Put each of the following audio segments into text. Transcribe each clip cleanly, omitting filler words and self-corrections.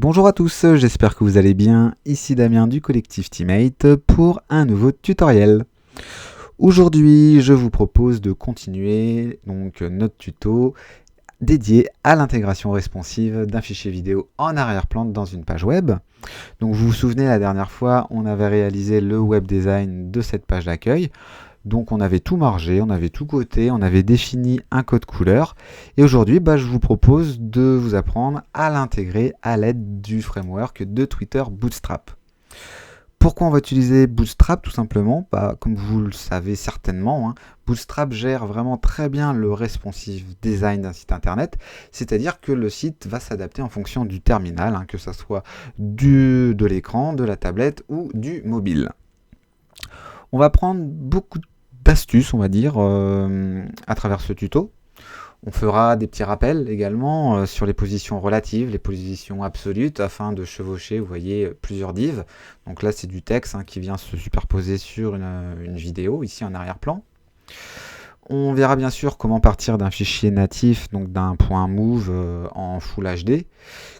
bonjour à tous, j'espère que vous allez bien. Ici Damien du collectif Teammate pour un nouveau tutoriel. Aujourd'hui, je vous propose de continuer notre tuto dédié à l'intégration responsive d'un fichier vidéo en arrière-plan dans une page web. Donc vous vous souvenez, la dernière fois, on avait réalisé le web design de cette page d'accueil. Donc on avait tout margé, on avait tout coté, on avait défini un code couleur. Et aujourd'hui, je vous propose de vous apprendre à l'intégrer à l'aide du framework de Twitter Bootstrap. Pourquoi on va utiliser Bootstrap? Tout simplement, comme vous le savez certainement, Bootstrap gère vraiment très bien le responsive design d'un site internet, c'est-à-dire que le site va s'adapter en fonction du terminal, que ce soit de l'écran, de la tablette ou du mobile. On va prendre beaucoup d'astuces, on va dire, à travers ce tuto. On fera des petits rappels également sur les positions relatives, les positions absolutes, afin de chevaucher, vous voyez, plusieurs divs. Donc là, c'est du texte qui vient se superposer sur une vidéo, ici en arrière-plan. On verra bien sûr comment partir d'un fichier natif, donc d'un point move en Full HD,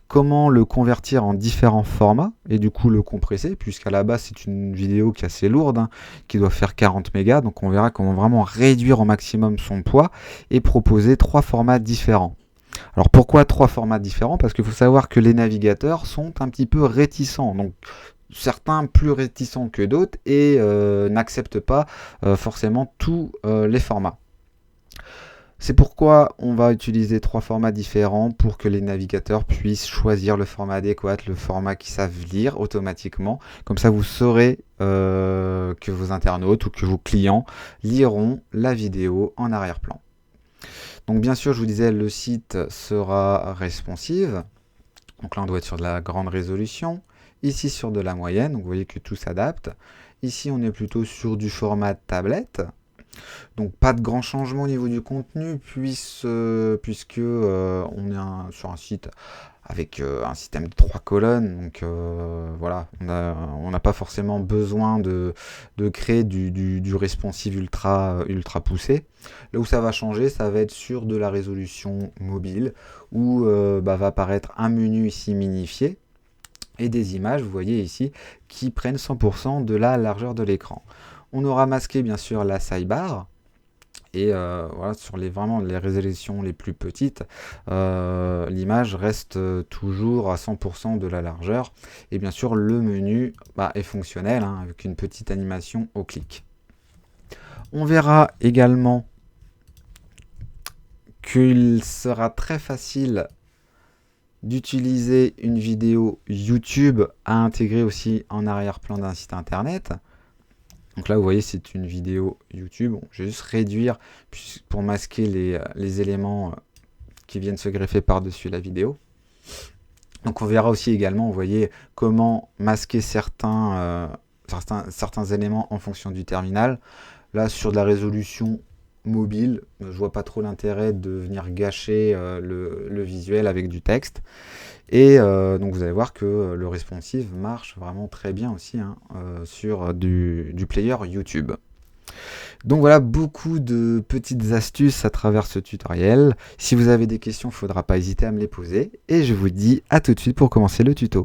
comment le convertir en différents formats et du coup le compresser, puisqu'à la base c'est une vidéo qui est assez lourde, qui doit faire 40 mégas, donc on verra comment vraiment réduire au maximum son poids et proposer 3 formats différents. Alors pourquoi 3 formats différents? Parce qu'il faut savoir que les navigateurs sont un petit peu réticents, donc certains plus réticents que d'autres et n'acceptent pas forcément tous les formats. C'est pourquoi on va utiliser 3 formats différents pour que les navigateurs puissent choisir le format adéquat, le format qu'ils savent lire automatiquement. Comme ça, vous saurez que vos internautes ou que vos clients liront la vidéo en arrière-plan. Donc bien sûr, je vous disais, le site sera responsive. Donc là, on doit être sur de la grande résolution. Ici, sur de la moyenne. Donc vous voyez que tout s'adapte. Ici, on est plutôt sur du format tablette. Donc pas de grand changement au niveau du contenu puisque on est sur un site avec un système de 3 colonnes. Donc voilà, on n'a pas forcément besoin de créer du responsive ultra poussé. Là où ça va changer, ça va être sur de la résolution mobile où va apparaître un menu ici minifié et des images, vous voyez ici, qui prennent 100% de la largeur de l'écran. On aura masqué bien sûr la sidebar. Et voilà, sur vraiment les résolutions les plus petites, l'image reste toujours à 100% de la largeur. Et bien sûr, le menu est fonctionnel, avec une petite animation au clic. On verra également qu'il sera très facile d'utiliser une vidéo YouTube à intégrer aussi en arrière-plan d'un site internet. Donc là, vous voyez, c'est une vidéo YouTube. Bon, je vais juste réduire pour masquer les éléments qui viennent se greffer par-dessus la vidéo. Donc on verra aussi également, vous voyez, comment masquer certains éléments en fonction du terminal. Là, sur de la résolution mobile, je vois pas trop l'intérêt de venir gâcher le visuel avec du texte. Et donc vous allez voir que le responsive marche vraiment très bien aussi sur du player YouTube. Donc voilà, beaucoup de petites astuces à travers ce tutoriel. Si vous avez des questions, il ne faudra pas hésiter à me les poser. Et je vous dis à tout de suite pour commencer le tuto.